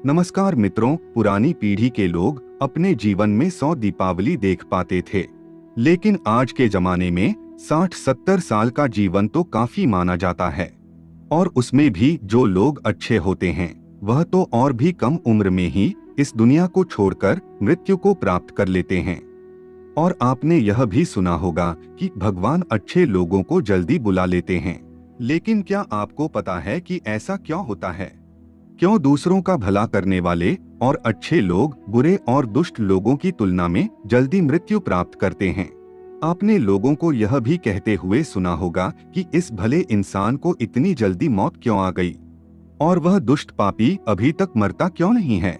नमस्कार मित्रों, पुरानी पीढ़ी के लोग अपने जीवन में 100 दीपावली देख पाते थे, लेकिन आज के जमाने में 60-70 साल का जीवन तो काफी माना जाता है। और उसमें भी जो लोग अच्छे होते हैं वह तो और भी कम उम्र में ही इस दुनिया को छोड़कर मृत्यु को प्राप्त कर लेते हैं। और आपने यह भी सुना होगा कि भगवान अच्छे लोगों को जल्दी बुला लेते हैं। लेकिन क्या आपको पता है कि ऐसा क्यों होता है? क्यों दूसरों का भला करने वाले और अच्छे लोग बुरे और दुष्ट लोगों की तुलना में जल्दी मृत्यु प्राप्त करते हैं? आपने लोगों को यह भी कहते हुए सुना होगा कि इस भले इंसान को इतनी जल्दी मौत क्यों आ गई और वह दुष्ट पापी अभी तक मरता क्यों नहीं है।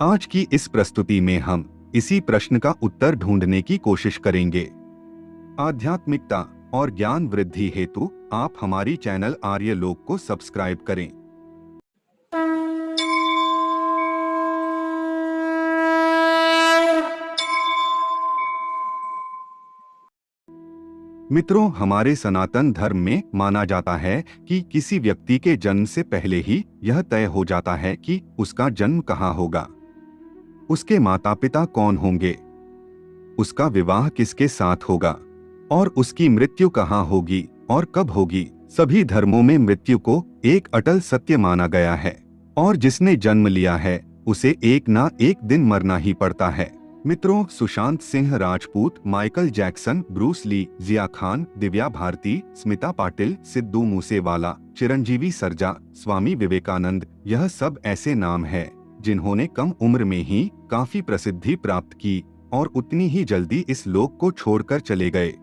आज की इस प्रस्तुति में हम इसी प्रश्न का उत्तर ढूंढने की कोशिश करेंगे। आध्यात्मिकता और ज्ञान वृद्धि हेतु आप हमारी चैनल आर्य लोक को सब्सक्राइब करें। मित्रों, हमारे सनातन धर्म में माना जाता है कि किसी व्यक्ति के जन्म से पहले ही यह तय हो जाता है कि उसका जन्म कहाँ होगा, उसके माता पिता कौन होंगे, उसका विवाह किसके साथ होगा और उसकी मृत्यु कहाँ होगी और कब होगी। सभी धर्मों में मृत्यु को एक अटल सत्य माना गया है और जिसने जन्म लिया है उसे एक ना एक दिन मरना ही पड़ता है। मित्रों, Sushant Singh Rajput, Michael Jackson, Bruce Lee, Jiah Khan, Divya Bharti, Smita Patil, Sidhu Moosewala, Chiranjeevi Sarja, Swami Vivekananda, यह सब ऐसे नाम हैं जिन्होंने कम उम्र में ही काफी प्रसिद्धि प्राप्त की और उतनी ही जल्दी इस लोक को छोड़कर चले गए।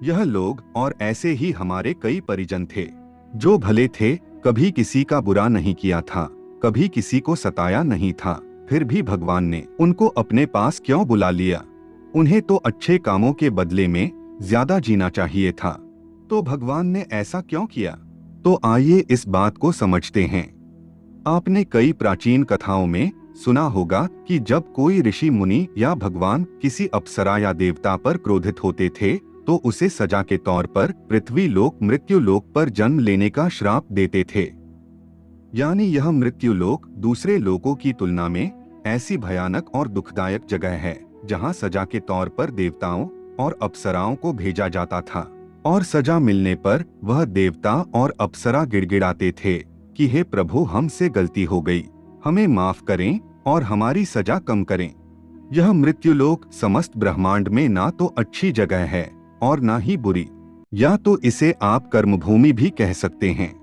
यह लोग और ऐसे ही हमारे कई परिजन थे जो भले थे, कभी किसी का बुरा नहीं किया था, कभी किसी को सताया नहीं था, फिर भी भगवान ने उनको अपने पास क्यों बुला लिया? उन्हें तो अच्छे कामों के बदले में ज्यादा जीना चाहिए था, तो भगवान ने ऐसा क्यों किया? तो आइए इस बात को समझते हैं। आपने कई प्राचीन कथाओं में सुना होगा कि जब कोई ऋषि मुनि या भगवान किसी अप्सरा या देवता पर क्रोधित होते थे तो उसे सजा के तौर पर पृथ्वी लोक, मृत्यु लोक पर जन्म लेने का श्राप देते थे। यानी यह मृत्यु लोक दूसरे लोकों की तुलना में ऐसी भयानक और दुखदायक जगह है जहां सजा के तौर पर देवताओं और अप्सराओं को भेजा जाता था और सजा मिलने पर वह देवता और अप्सरा गिड़गिड़ाते थे कि हे प्रभु, हमसे गलती हो गई, हमें माफ करें और हमारी सजा कम करें। यह मृत्युलोक समस्त ब्रह्मांड में ना तो अच्छी जगह है और ना ही बुरी, या तो इसे आप कर्मभूमि भी कह सकते हैं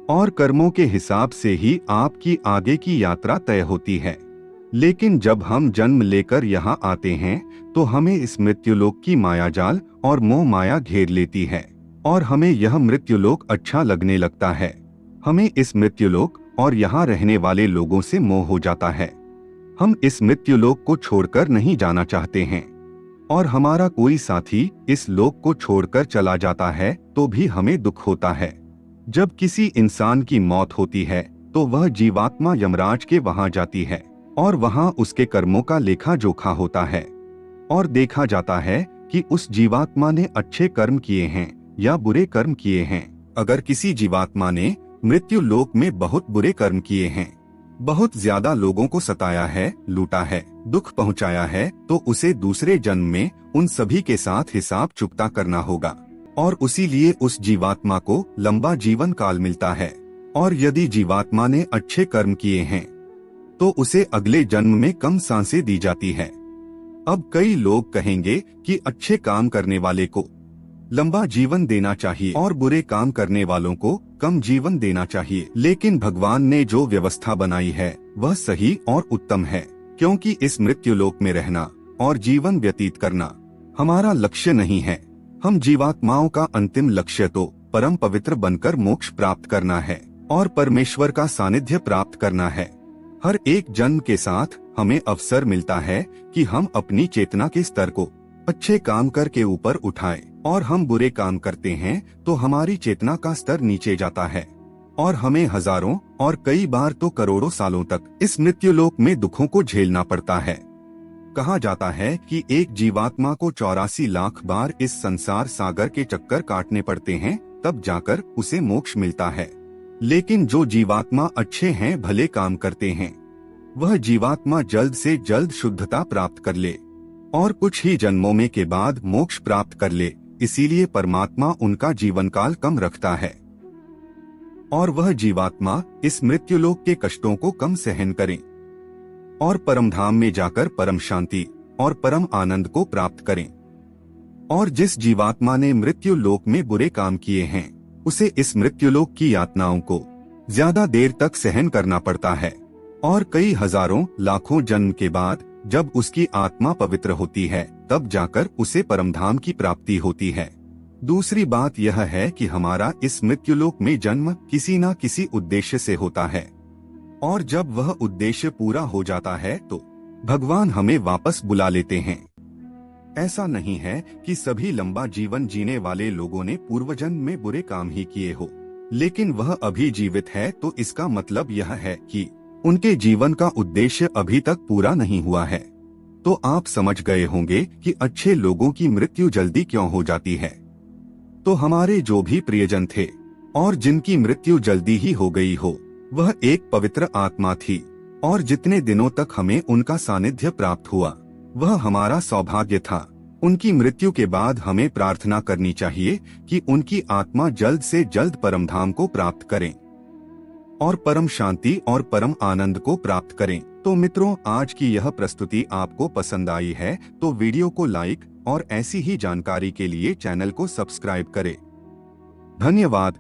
और कर्मों के हिसाब से ही आपकी आगे की यात्रा तय होती है। लेकिन जब हम जन्म लेकर यहाँ आते हैं तो हमें इस मृत्युलोक की मायाजाल और मोह माया घेर लेती है और हमें यह मृत्युलोक अच्छा लगने लगता है। हमें इस मृत्युलोक और यहाँ रहने वाले लोगों से मोह हो जाता है। हम इस मृत्युलोक को छोड़कर नहीं जाना चाहते हैं और हमारा कोई साथी इस लोक को छोड़कर चला जाता है तो भी हमें दुख होता है। जब किसी इंसान की मौत होती है तो वह जीवात्मा यमराज के वहां जाती है और वहां उसके कर्मों का लेखा जोखा होता है और देखा जाता है कि उस जीवात्मा ने अच्छे कर्म किए हैं या बुरे कर्म किए हैं। अगर किसी जीवात्मा ने मृत्यु लोक में बहुत बुरे कर्म किए हैं, बहुत ज्यादा लोगों को सताया है, लूटा है, दुख पहुंचाया है, तो उसे दूसरे जन्म में उन सभी के साथ हिसाब चुकता करना होगा और उसीलिए उस जीवात्मा को लंबा जीवन काल मिलता है। और यदि जीवात्मा ने अच्छे कर्म किए हैं तो उसे अगले जन्म में कम सांसें दी जाती है। अब कई लोग कहेंगे कि अच्छे काम करने वाले को लंबा जीवन देना चाहिए और बुरे काम करने वालों को कम जीवन देना चाहिए। लेकिन भगवान ने जो व्यवस्था बनाई है वह सही और उत्तम है, क्योंकि इस मृत्युलोक में रहना और जीवन व्यतीत करना हमारा लक्ष्य नहीं है। हम जीवात्माओं का अंतिम लक्ष्य तो परम पवित्र बनकर मोक्ष प्राप्त करना है और परमेश्वर का सानिध्य प्राप्त करना है। हर एक जन्म के साथ हमें अवसर मिलता है कि हम अपनी चेतना के स्तर को अच्छे काम करके ऊपर उठाएं और हम बुरे काम करते हैं तो हमारी चेतना का स्तर नीचे जाता है और हमें हजारों और कई बार तो करोड़ों सालों तक इस मृत्युलोक में दुखों को झेलना पड़ता है। कहा जाता है कि एक जीवात्मा को 84 लाख बार इस संसार सागर के चक्कर काटने पड़ते हैं, तब जाकर उसे मोक्ष मिलता है। लेकिन जो जीवात्मा अच्छे हैं, भले काम करते हैं, वह जीवात्मा जल्द से जल्द शुद्धता प्राप्त कर ले और कुछ ही जन्मों में के बाद मोक्ष प्राप्त कर ले। इसीलिए परमात्मा उनका जीवन काल कम रखता है और वह जीवात्मा इस मृत्युलोक के कष्टों को कम सहन करें और परमधाम में जाकर परम शांति और परम आनंद को प्राप्त करें। और जिस जीवात्मा ने मृत्यु लोक में बुरे काम किए हैं, उसे इस मृत्युलोक की यातनाओं को ज्यादा देर तक सहन करना पड़ता है और कई हजारों लाखों जन्म के बाद जब उसकी आत्मा पवित्र होती है, तब जाकर उसे परमधाम की प्राप्ति होती है। दूसरी बात यह है कि हमारा इस मृत्युलोक में जन्म किसी न किसी उद्देश्य से होता है और जब वह उद्देश्य पूरा हो जाता है तो भगवान हमें वापस बुला लेते हैं। ऐसा नहीं है कि सभी लंबा जीवन जीने वाले लोगों ने पूर्व जन्म में बुरे काम ही किए हो, लेकिन वह अभी जीवित है, तो इसका मतलब यह है कि उनके जीवन का उद्देश्य अभी तक पूरा नहीं हुआ है। तो आप समझ गए होंगे कि अच्छे लोगों की मृत्यु जल्दी क्यों हो जाती है। तो हमारे जो भी प्रियजन थे और जिनकी मृत्यु जल्दी ही हो गई हो, वह एक पवित्र आत्मा थी और जितने दिनों तक हमें उनका सानिध्य प्राप्त हुआ, वह हमारा सौभाग्य था। उनकी मृत्यु के बाद हमें प्रार्थना करनी चाहिए कि उनकी आत्मा जल्द से जल्द परमधाम को प्राप्त करें और परम शांति और परम आनंद को प्राप्त करें। तो मित्रों, आज की यह प्रस्तुति आपको पसंद आई है तो वीडियो को लाइक और ऐसी ही जानकारी के लिए चैनल को सब्सक्राइब करें। धन्यवाद।